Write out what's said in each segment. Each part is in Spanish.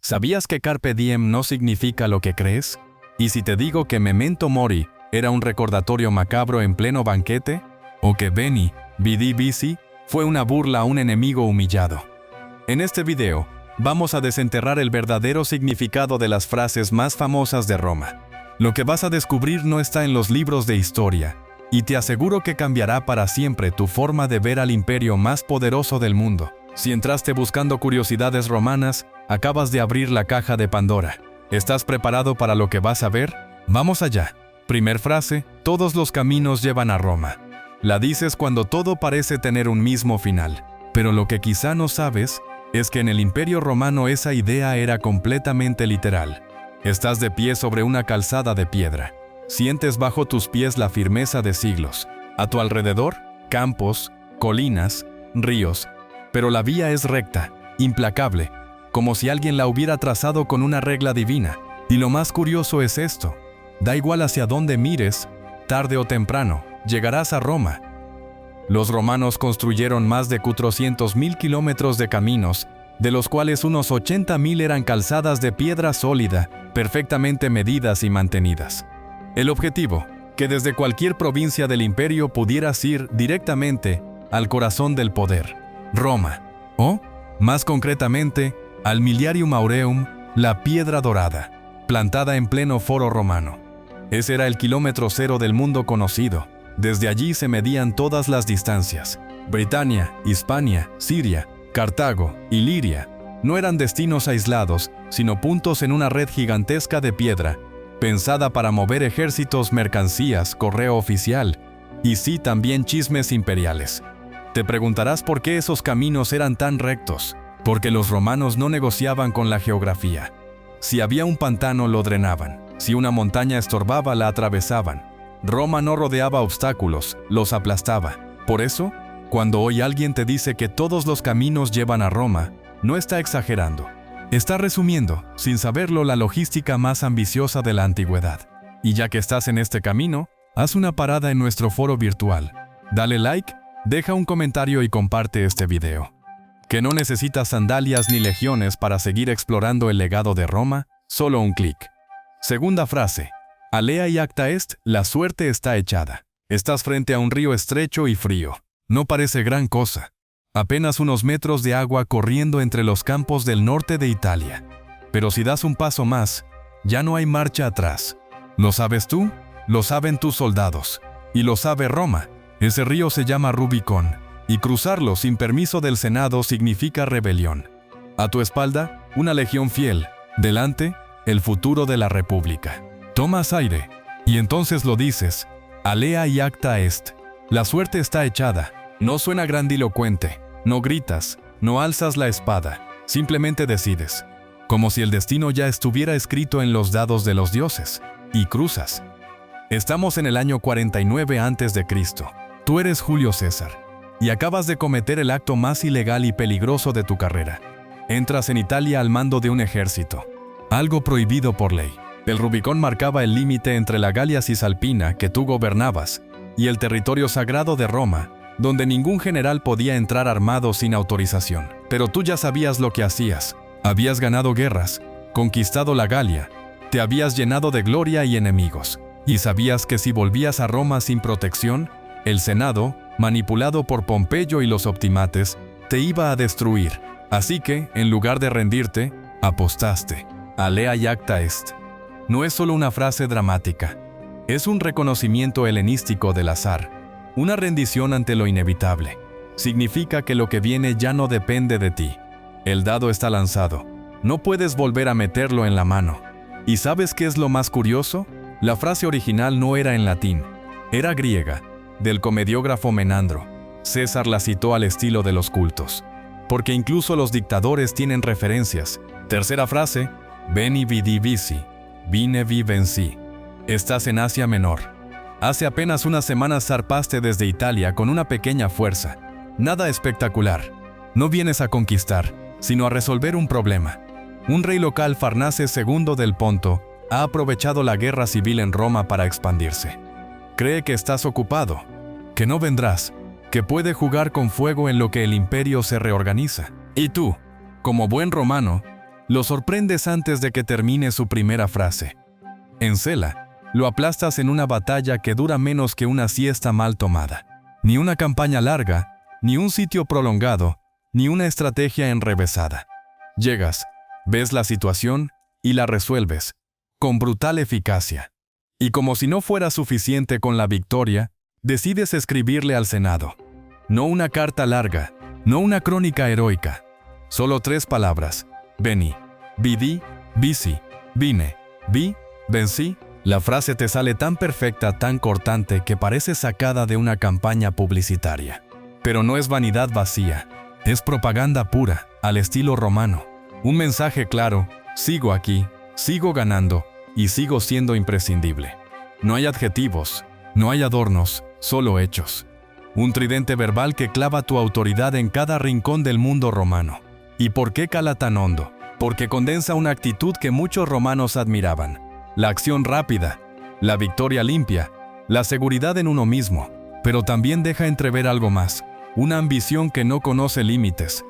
¿Sabías que carpe diem no significa lo que crees? ¿Y si te digo que memento mori era un recordatorio macabro en pleno banquete? ¿O que veni, vidi vici, fue una burla a un enemigo humillado? En este video, vamos a desenterrar el verdadero significado de las frases más famosas de Roma. Lo que vas a descubrir no está en los libros de historia, y te aseguro que cambiará para siempre tu forma de ver al imperio más poderoso del mundo. Si entraste buscando curiosidades romanas, acabas de abrir la caja de Pandora. ¿Estás preparado para lo que vas a ver? ¡Vamos allá! Primer frase: todos los caminos llevan a Roma. La dices cuando todo parece tener un mismo final. Pero lo que quizá no sabes es que en el Imperio Romano esa idea era completamente literal. Estás de pie sobre una calzada de piedra. Sientes bajo tus pies la firmeza de siglos. A tu alrededor, campos, colinas, ríos. Pero la vía es recta, implacable, como si alguien la hubiera trazado con una regla divina. Y lo más curioso es esto: da igual hacia dónde mires, tarde o temprano, llegarás a Roma. Los romanos construyeron más de 400.000 kilómetros de caminos, de los cuales unos 80.000 eran calzadas de piedra sólida, perfectamente medidas y mantenidas. El objetivo: que desde cualquier provincia del imperio pudieras ir directamente al corazón del poder, Roma, o, más concretamente, al Miliarium Aureum, la piedra dorada, plantada en pleno foro romano. Ese era el kilómetro cero del mundo conocido. Desde allí se medían todas las distancias. Britania, Hispania, Siria, Cartago y Liria no eran destinos aislados, sino puntos en una red gigantesca de piedra, pensada para mover ejércitos, mercancías, correo oficial, y sí, también chismes imperiales. Te preguntarás por qué esos caminos eran tan rectos. Porque los romanos no negociaban con la geografía. Si había un pantano, lo drenaban. Si una montaña estorbaba, la atravesaban. Roma no rodeaba obstáculos, los aplastaba. Por eso, cuando hoy alguien te dice que todos los caminos llevan a Roma, no está exagerando. Está resumiendo, sin saberlo, la logística más ambiciosa de la antigüedad. Y ya que estás en este camino, haz una parada en nuestro foro virtual. Dale like, deja un comentario y comparte este video. Que no necesitas sandalias ni legiones para seguir explorando el legado de Roma, solo un clic. Segunda frase: alea y acta est, la suerte está echada. Estás frente a un río estrecho y frío. No parece gran cosa. Apenas unos metros de agua corriendo entre los campos del norte de Italia. Pero si das un paso más, ya no hay marcha atrás. ¿Lo sabes tú? Lo saben tus soldados. Y lo sabe Roma. Ese río se llama Rubicón. Y cruzarlo sin permiso del Senado significa rebelión. A tu espalda, una legión fiel. Delante, el futuro de la República. Tomas aire, y entonces lo dices: alea y acta est. La suerte está echada. No suena grandilocuente, no gritas, no alzas la espada, simplemente decides. Como si el destino ya estuviera escrito en los dados de los dioses. Y cruzas. Estamos en el año 49 a.C. Tú eres Julio César. Y acabas de cometer el acto más ilegal y peligroso de tu carrera. Entras en Italia al mando de un ejército. Algo prohibido por ley. El Rubicón marcaba el límite entre la Galia Cisalpina, que tú gobernabas, y el territorio sagrado de Roma, donde ningún general podía entrar armado sin autorización. Pero tú ya sabías lo que hacías. Habías ganado guerras, conquistado la Galia, te habías llenado de gloria y enemigos. Y sabías que si volvías a Roma sin protección, el Senado, manipulado por Pompeyo y los optimates, te iba a destruir. Así que, en lugar de rendirte, apostaste. Alea y acta est. No es solo una frase dramática. Es un reconocimiento helenístico del azar. Una rendición ante lo inevitable. Significa que lo que viene ya no depende de ti. El dado está lanzado. No puedes volver a meterlo en la mano. ¿Y sabes qué es lo más curioso? La frase original no era en latín. Era griega, del comediógrafo Menandro. César la citó al estilo de los cultos. Porque incluso los dictadores tienen referencias. Tercera frase: veni vidi vici, vine vi vencí. Estás en Asia Menor. Hace apenas unas semanas zarpaste desde Italia con una pequeña fuerza. Nada espectacular. No vienes a conquistar, sino a resolver un problema. Un rey local, Farnaces II del Ponto, ha aprovechado la guerra civil en Roma para expandirse. Cree que estás ocupado, que no vendrás, que puede jugar con fuego en lo que el imperio se reorganiza. Y tú, como buen romano, lo sorprendes antes de que termine su primera frase. En Cela, lo aplastas en una batalla que dura menos que una siesta mal tomada. Ni una campaña larga, ni un sitio prolongado, ni una estrategia enrevesada. Llegas, ves la situación y la resuelves, con brutal eficacia. Y como si no fuera suficiente con la victoria, decides escribirle al Senado. No una carta larga, no una crónica heroica. Solo 3 palabras. Veni, vidi, vici, vine, vi, vencí. La frase te sale tan perfecta, tan cortante, que parece sacada de una campaña publicitaria. Pero no es vanidad vacía, es propaganda pura, al estilo romano. Un mensaje claro: sigo aquí, sigo ganando y sigo siendo imprescindible. No hay adjetivos, no hay adornos, solo hechos. Un tridente verbal que clava tu autoridad en cada rincón del mundo romano. ¿Y por qué cala tan hondo? Porque condensa una actitud que muchos romanos admiraban: la acción rápida, la victoria limpia, la seguridad en uno mismo, pero también deja entrever algo más, una ambición que no conoce límites.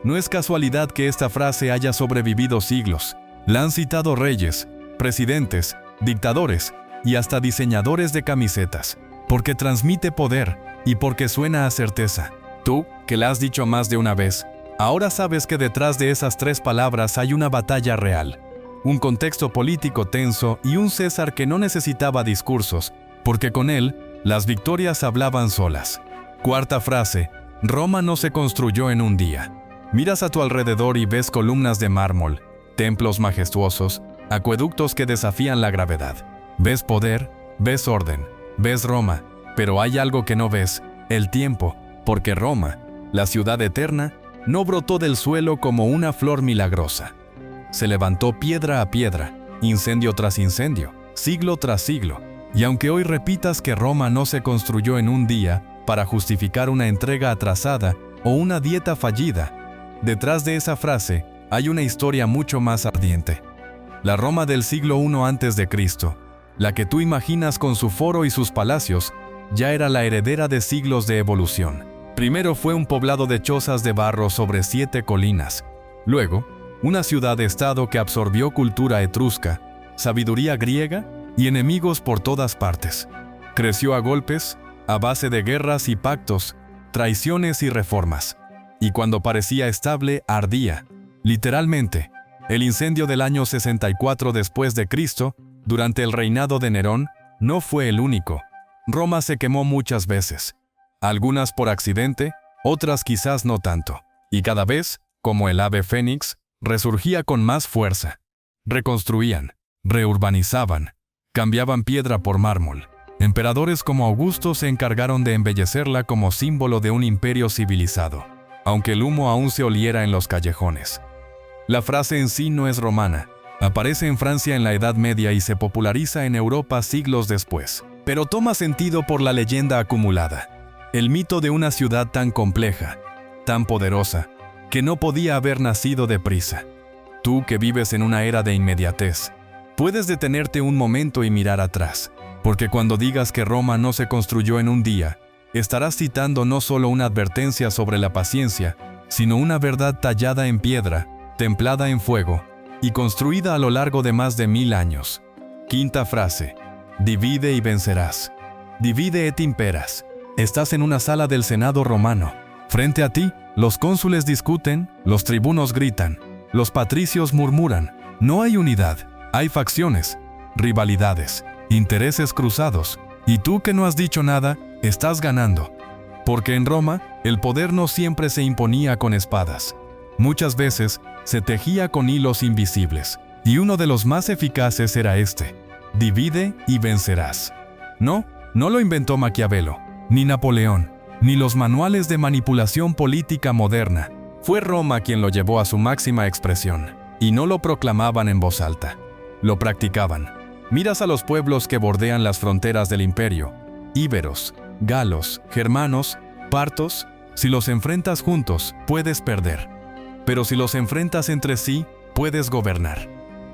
No es casualidad que esta frase haya sobrevivido siglos. La han citado reyes, presidentes, dictadores y hasta diseñadores de camisetas, porque transmite poder y porque suena a certeza. Tú, que la has dicho más de una vez, ahora sabes que detrás de esas 3 palabras hay una batalla real. Un contexto político tenso y un César que no necesitaba discursos, porque con él, las victorias hablaban solas. 4ª frase: Roma no se construyó en un día. Miras a tu alrededor y ves columnas de mármol, templos majestuosos, acueductos que desafían la gravedad. Ves poder, ves orden, ves Roma, pero hay algo que no ves: el tiempo, porque Roma, la ciudad eterna, no brotó del suelo como una flor milagrosa. Se levantó piedra a piedra, incendio tras incendio, siglo tras siglo. Y aunque hoy repitas que Roma no se construyó en un día para justificar una entrega atrasada o una dieta fallida, detrás de esa frase hay una historia mucho más ardiente. La Roma del siglo I a.C., la que tú imaginas con su foro y sus palacios, ya era la heredera de siglos de evolución. Primero fue un poblado de chozas de barro sobre 7 colinas. Luego, una ciudad-estado que absorbió cultura etrusca, sabiduría griega y enemigos por todas partes. Creció a golpes, a base de guerras y pactos, traiciones y reformas. Y cuando parecía estable, ardía. Literalmente, el incendio del año 64 después de Cristo, durante el reinado de Nerón, no fue el único. Roma se quemó muchas veces. Algunas por accidente, otras quizás no tanto. Y cada vez, como el ave fénix, resurgía con más fuerza. Reconstruían, reurbanizaban, cambiaban piedra por mármol. Emperadores como Augusto se encargaron de embellecerla como símbolo de un imperio civilizado, aunque el humo aún se oliera en los callejones. La frase en sí no es romana. Aparece en Francia en la Edad Media y se populariza en Europa siglos después, pero toma sentido por la leyenda acumulada. El mito de una ciudad tan compleja, tan poderosa, que no podía haber nacido deprisa. Tú que vives en una era de inmediatez, puedes detenerte un momento y mirar atrás, porque cuando digas que Roma no se construyó en un día, estarás citando no solo una advertencia sobre la paciencia, sino una verdad tallada en piedra, templada en fuego, y construida a lo largo de más de 1000 años. 5ª frase: divide y vencerás. Divide et imperas. Estás en una sala del Senado romano. Frente a ti, los cónsules discuten, los tribunos gritan, los patricios murmuran. No hay unidad, hay facciones, rivalidades, intereses cruzados. Y tú que no has dicho nada, estás ganando. Porque en Roma, el poder no siempre se imponía con espadas. Muchas veces, se tejía con hilos invisibles. Y uno de los más eficaces era este: divide y vencerás. No lo inventó Maquiavelo, ni Napoleón, ni los manuales de manipulación política moderna. Fue Roma quien lo llevó a su máxima expresión. Y no lo proclamaban en voz alta, lo practicaban. Miras a los pueblos que bordean las fronteras del imperio: íberos, galos, germanos, partos. Si los enfrentas juntos, puedes perder. Pero si los enfrentas entre sí, puedes gobernar.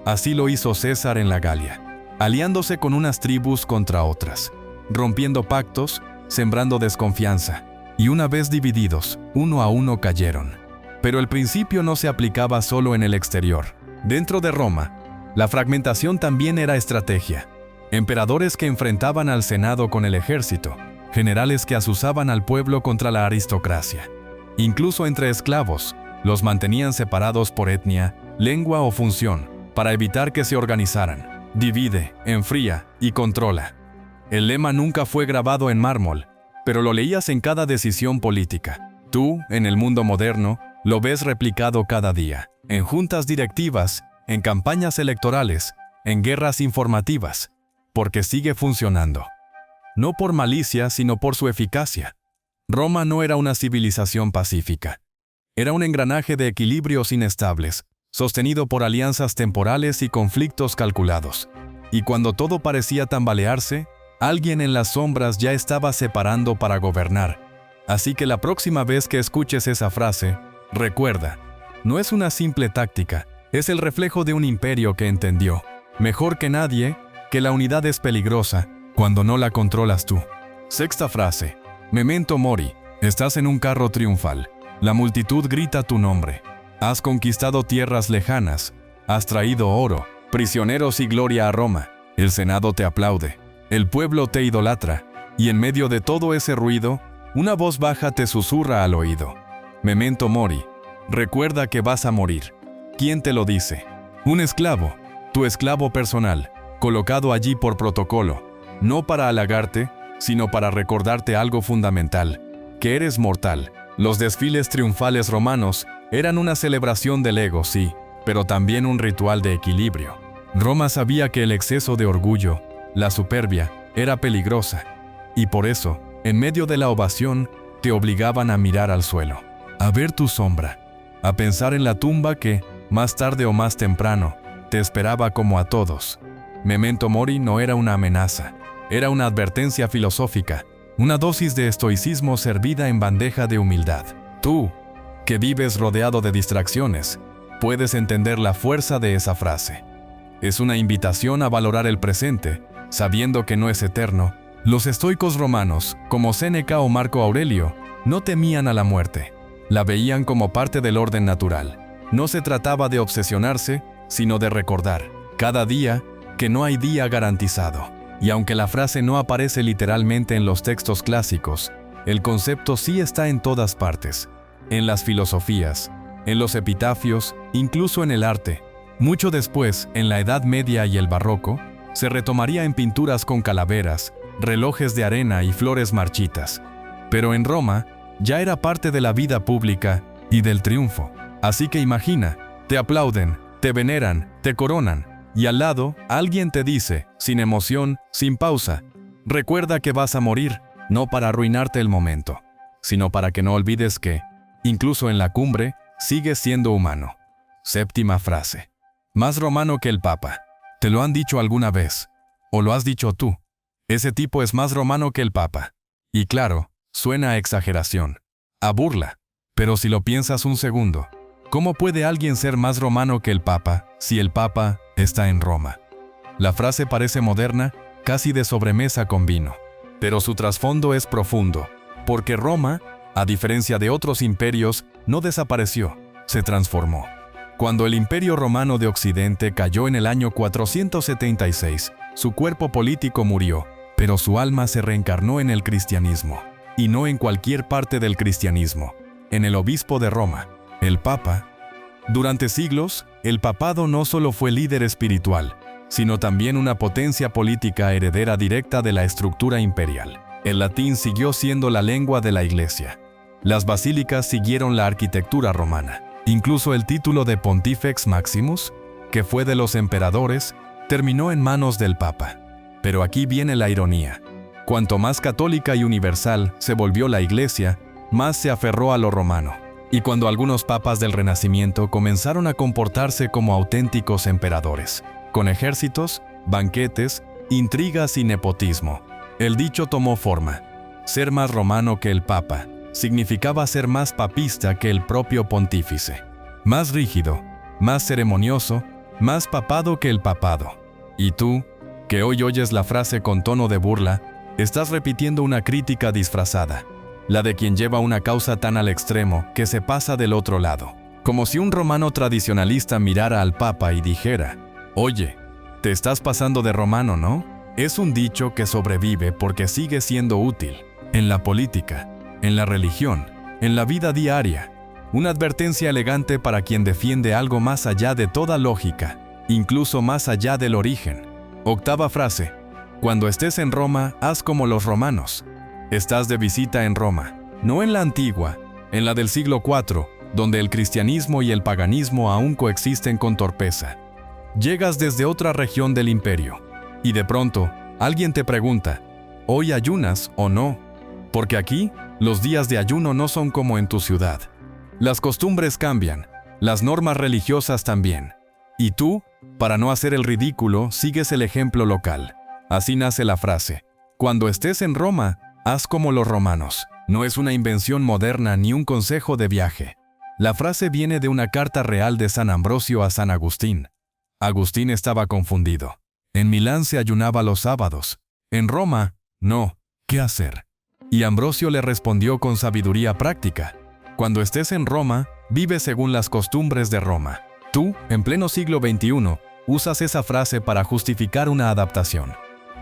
Así lo hizo César en la Galia, aliándose con unas tribus contra otras, rompiendo pactos, sembrando desconfianza, y una vez divididos, uno a uno cayeron. Pero el principio no se aplicaba solo en el exterior. Dentro de Roma, la fragmentación también era estrategia. Emperadores que enfrentaban al Senado con el ejército, generales que azuzaban al pueblo contra la aristocracia. Incluso entre esclavos, los mantenían separados por etnia, lengua o función, para evitar que se organizaran. Divide, enfría y controla. El lema nunca fue grabado en mármol, pero lo leías en cada decisión política. Tú, en el mundo moderno, lo ves replicado cada día, en juntas directivas, en campañas electorales, en guerras informativas, porque sigue funcionando. No por malicia, sino por su eficacia. Roma no era una civilización pacífica. Era un engranaje de equilibrios inestables, sostenido por alianzas temporales y conflictos calculados. Y cuando todo parecía tambalearse, alguien en las sombras ya estaba separando para gobernar. Así que la próxima vez que escuches esa frase, recuerda, no es una simple táctica, es el reflejo de un imperio que entendió, mejor que nadie, que la unidad es peligrosa cuando no la controlas tú. Sexta frase. Memento mori. Estás en un carro triunfal. La multitud grita tu nombre. Has conquistado tierras lejanas. Has traído oro, prisioneros y gloria a Roma. El Senado te aplaude. El pueblo te idolatra. Y en medio de todo ese ruido, una voz baja te susurra al oído. Memento mori. Recuerda que vas a morir. ¿Quién te lo dice? Un esclavo. Tu esclavo personal, colocado allí por protocolo. No para halagarte, sino para recordarte algo fundamental, que eres mortal. Los desfiles triunfales romanos eran una celebración del ego, sí, pero también un ritual de equilibrio. Roma sabía que el exceso de orgullo, la superbia, era peligrosa, y por eso, en medio de la ovación, te obligaban a mirar al suelo, a ver tu sombra, a pensar en la tumba que, más tarde o más temprano, te esperaba como a todos. Memento mori no era una amenaza. Era una advertencia filosófica, una dosis de estoicismo servida en bandeja de humildad. Tú, que vives rodeado de distracciones, puedes entender la fuerza de esa frase. Es una invitación a valorar el presente, sabiendo que no es eterno. Los estoicos romanos, como Séneca o Marco Aurelio, no temían a la muerte. La veían como parte del orden natural. No se trataba de obsesionarse, sino de recordar, cada día, que no hay día garantizado. Y aunque la frase no aparece literalmente en los textos clásicos, el concepto sí está en todas partes, en las filosofías, en los epitafios, incluso en el arte. Mucho después, en la Edad Media y el Barroco, se retomaría en pinturas con calaveras, relojes de arena y flores marchitas. Pero en Roma, ya era parte de la vida pública y del triunfo. Así que imagina, te aplauden, te veneran, te coronan, y al lado, alguien te dice, sin emoción, sin pausa, recuerda que vas a morir, no para arruinarte el momento, sino para que no olvides que, incluso en la cumbre, sigues siendo humano. Séptima frase. Más romano que el Papa. ¿Te lo han dicho alguna vez? ¿O lo has dicho tú? Ese tipo es más romano que el Papa. Y claro, suena a exageración, a burla. Pero si lo piensas un segundo, ¿cómo puede alguien ser más romano que el Papa si el Papa está en Roma? La frase parece moderna, casi de sobremesa con vino. Pero su trasfondo es profundo, porque Roma, a diferencia de otros imperios, no desapareció, se transformó. Cuando el Imperio Romano de Occidente cayó en el año 476, su cuerpo político murió, pero su alma se reencarnó en el cristianismo. Y no en cualquier parte del cristianismo, en el obispo de Roma, el Papa. Durante siglos, el papado no solo fue líder espiritual, sino también una potencia política heredera directa de la estructura imperial. El latín siguió siendo la lengua de la Iglesia. Las basílicas siguieron la arquitectura romana. Incluso el título de Pontifex Maximus, que fue de los emperadores, terminó en manos del Papa. Pero aquí viene la ironía. Cuanto más católica y universal se volvió la Iglesia, más se aferró a lo romano. Y cuando algunos papas del Renacimiento comenzaron a comportarse como auténticos emperadores, con ejércitos, banquetes, intrigas y nepotismo, el dicho tomó forma. Ser más romano que el Papa significaba ser más papista que el propio pontífice. Más rígido, más ceremonioso, más papado que el papado. Y tú, que hoy oyes la frase con tono de burla, estás repitiendo una crítica disfrazada, la de quien lleva una causa tan al extremo que se pasa del otro lado. Como si un romano tradicionalista mirara al Papa y dijera: «Oye, te estás pasando de romano, ¿no?». Es un dicho que sobrevive porque sigue siendo útil en la política, en la religión, en la vida diaria. Una advertencia elegante para quien defiende algo más allá de toda lógica, incluso más allá del origen. Octava frase: cuando estés en Roma, haz como los romanos. Estás de visita en Roma, no en la antigua, en la del siglo IV, donde el cristianismo y el paganismo aún coexisten con torpeza. Llegas desde otra región del imperio, y de pronto, alguien te pregunta: ¿hoy ayunas o no? Porque aquí, los días de ayuno no son como en tu ciudad. Las costumbres cambian, las normas religiosas también. Y tú, para no hacer el ridículo, sigues el ejemplo local. Así nace la frase: cuando estés en Roma, haz como los romanos. No es una invención moderna ni un consejo de viaje. La frase viene de una carta real de San Ambrosio a San Agustín. Agustín estaba confundido. En Milán se ayunaba los sábados. En Roma, no. ¿Qué hacer? Y Ambrosio le respondió con sabiduría práctica: cuando estés en Roma, vive según las costumbres de Roma. Tú, en pleno siglo XXI, usas esa frase para justificar una adaptación.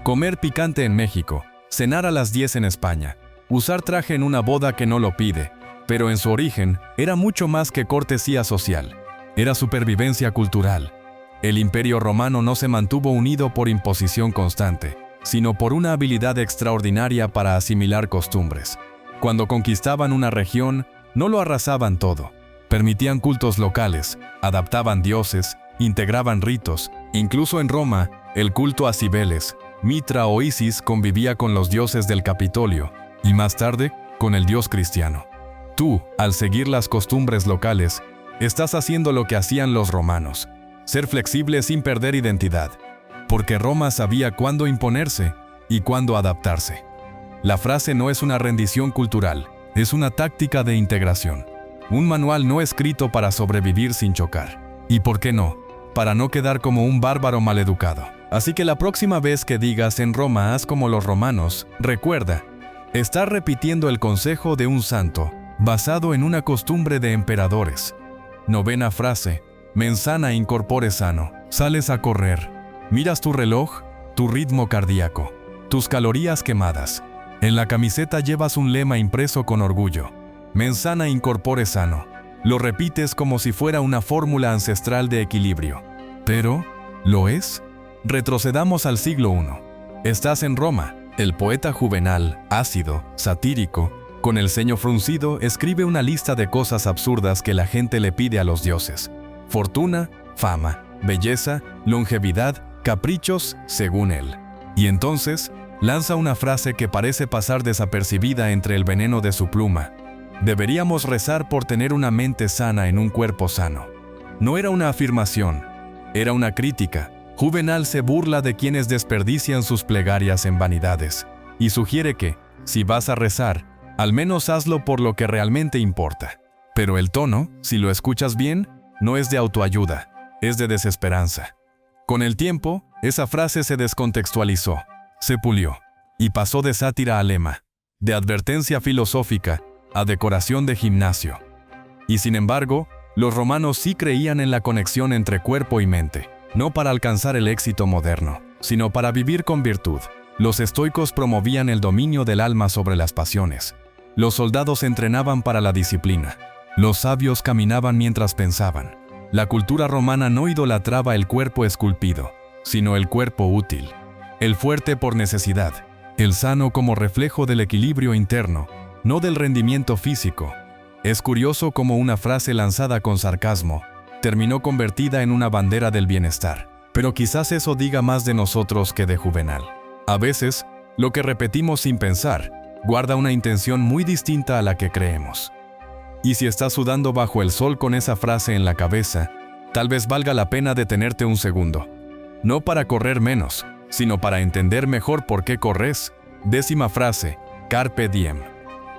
Comer picante en México, cenar a las 10 en España, usar traje en una boda que no lo pide, pero en su origen era mucho más que cortesía social. Era supervivencia cultural. El Imperio Romano no se mantuvo unido por imposición constante, sino por una habilidad extraordinaria para asimilar costumbres. Cuando conquistaban una región, no lo arrasaban todo. Permitían cultos locales, adaptaban dioses, integraban ritos. Incluso en Roma, el culto a Cibeles, Mitra o Isis convivía con los dioses del Capitolio, y más tarde, con el dios cristiano. Tú, al seguir las costumbres locales, estás haciendo lo que hacían los romanos: ser flexible sin perder identidad, porque Roma sabía cuándo imponerse y cuándo adaptarse. La frase no es una rendición cultural, es una táctica de integración. Un manual no escrito para sobrevivir sin chocar. ¿Y por qué no? Para no quedar como un bárbaro maleducado. Así que la próxima vez que digas en Roma haz como los romanos, recuerda: estás repitiendo el consejo de un santo, basado en una costumbre de emperadores. Novena frase: mens sana in corpore sano. Sales a correr. Miras tu reloj, tu ritmo cardíaco, tus calorías quemadas. En la camiseta llevas un lema impreso con orgullo: mens sana in corpore sano. Lo repites como si fuera una fórmula ancestral de equilibrio. Pero, ¿lo es? Retrocedamos al siglo I. Estás en Roma. El poeta Juvenal, ácido, satírico, con el ceño fruncido, escribe una lista de cosas absurdas que la gente le pide a los dioses: fortuna, fama, belleza, longevidad, caprichos, según él. Y entonces, lanza una frase que parece pasar desapercibida entre el veneno de su pluma: deberíamos rezar por tener una mente sana en un cuerpo sano. No era una afirmación, era una crítica. Juvenal se burla de quienes desperdician sus plegarias en vanidades, y sugiere que, si vas a rezar, al menos hazlo por lo que realmente importa. Pero el tono, si lo escuchas bien, no es de autoayuda, es de desesperanza. Con el tiempo, esa frase se descontextualizó, se pulió, y pasó de sátira a lema, de advertencia filosófica a decoración de gimnasio. Y sin embargo, los romanos sí creían en la conexión entre cuerpo y mente, no para alcanzar el éxito moderno, sino para vivir con virtud. Los estoicos promovían el dominio del alma sobre las pasiones. Los soldados entrenaban para la disciplina. Los sabios caminaban mientras pensaban. La cultura romana no idolatraba el cuerpo esculpido, sino el cuerpo útil. El fuerte por necesidad, el sano como reflejo del equilibrio interno, no del rendimiento físico. Es curioso cómo una frase lanzada con sarcasmo terminó convertida en una bandera del bienestar. Pero quizás eso diga más de nosotros que de Juvenal. A veces, lo que repetimos sin pensar guarda una intención muy distinta a la que creemos. Y si estás sudando bajo el sol con esa frase en la cabeza, tal vez valga la pena detenerte un segundo. No para correr menos, sino para entender mejor por qué corres. 10ª frase: carpe diem.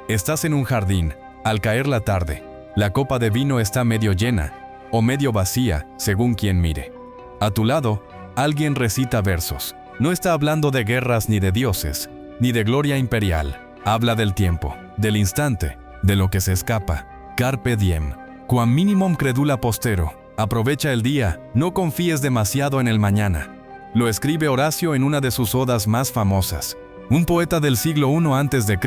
Estás en un jardín, al caer la tarde. La copa de vino está medio llena, o medio vacía, según quien mire. A tu lado, alguien recita versos. No está hablando de guerras ni de dioses, ni de gloria imperial. Habla del tiempo, del instante, de lo que se escapa. Carpe diem. Quam minimum credula postero. Aprovecha el día, no confíes demasiado en el mañana. Lo escribe Horacio en una de sus odas más famosas. Un poeta del siglo I a.C.,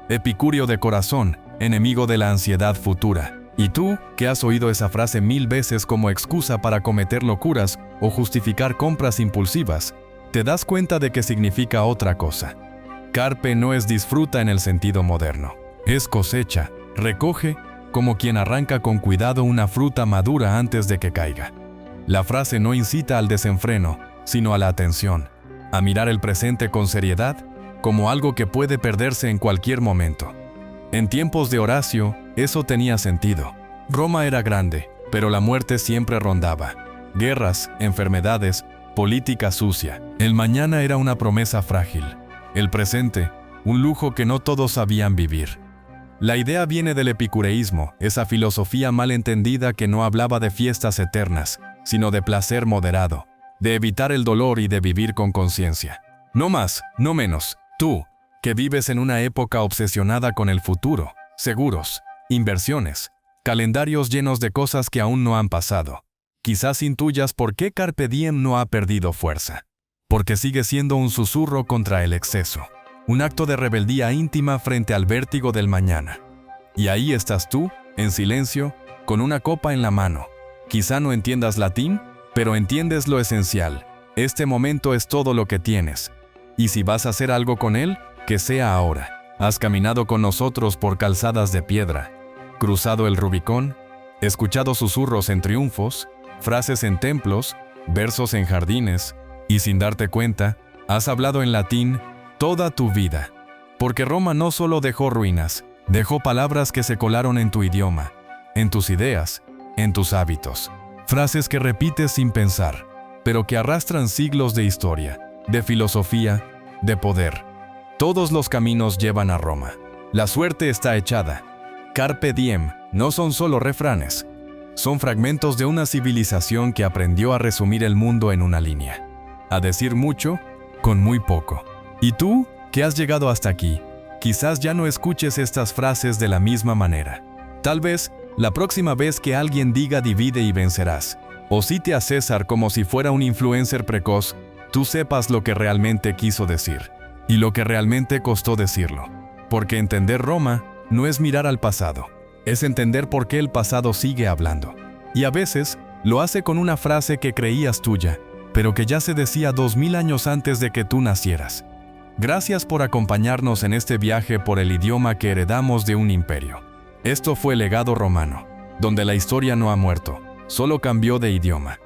epicúreo de corazón, enemigo de la ansiedad futura. Y tú, que has oído esa frase 1000 veces como excusa para cometer locuras o justificar compras impulsivas, te das cuenta de que significa otra cosa. Carpe no es disfruta en el sentido moderno. Es cosecha, recoge, como quien arranca con cuidado una fruta madura antes de que caiga. La frase no incita al desenfreno, sino a la atención, a mirar el presente con seriedad, como algo que puede perderse en cualquier momento. En tiempos de Horacio, eso tenía sentido. Roma era grande, pero la muerte siempre rondaba. Guerras, enfermedades, política sucia. El mañana era una promesa frágil. El presente, un lujo que no todos sabían vivir. La idea viene del epicureísmo, esa filosofía mal entendida que no hablaba de fiestas eternas, sino de placer moderado, de evitar el dolor y de vivir con conciencia. No más, no menos. Tú, que vives en una época obsesionada con el futuro, seguros, inversiones, calendarios llenos de cosas que aún no han pasado. Quizás intuyas por qué Carpe Diem no ha perdido fuerza. Porque sigue siendo un susurro contra el exceso. Un acto de rebeldía íntima frente al vértigo del mañana. Y ahí estás tú, en silencio, con una copa en la mano. Quizá no entiendas latín, pero entiendes lo esencial. Este momento es todo lo que tienes. Y si vas a hacer algo con él, que sea ahora. Has caminado con nosotros por calzadas de piedra, cruzado el Rubicón, escuchado susurros en triunfos, frases en templos, versos en jardines, y sin darte cuenta, has hablado en latín toda tu vida. Porque Roma no solo dejó ruinas, dejó palabras que se colaron en tu idioma, en tus ideas, en tus hábitos. Frases que repites sin pensar, pero que arrastran siglos de historia, de filosofía, de poder. Todos los caminos llevan a Roma. La suerte está echada. Carpe diem no son solo refranes. Son fragmentos de una civilización que aprendió a resumir el mundo en una línea. A decir mucho, con muy poco. Y tú, que has llegado hasta aquí, quizás ya no escuches estas frases de la misma manera. Tal vez, la próxima vez que alguien diga divide y vencerás, o cite a César como si fuera un influencer precoz, tú sepas lo que realmente quiso decir, y lo que realmente costó decirlo. Porque entender Roma no es mirar al pasado, es entender por qué el pasado sigue hablando. Y a veces, lo hace con una frase que creías tuya, pero que ya se decía 2000 años antes de que tú nacieras. Gracias por acompañarnos en este viaje por el idioma que heredamos de un imperio. Esto fue Legado Romano, donde la historia no ha muerto, solo cambió de idioma.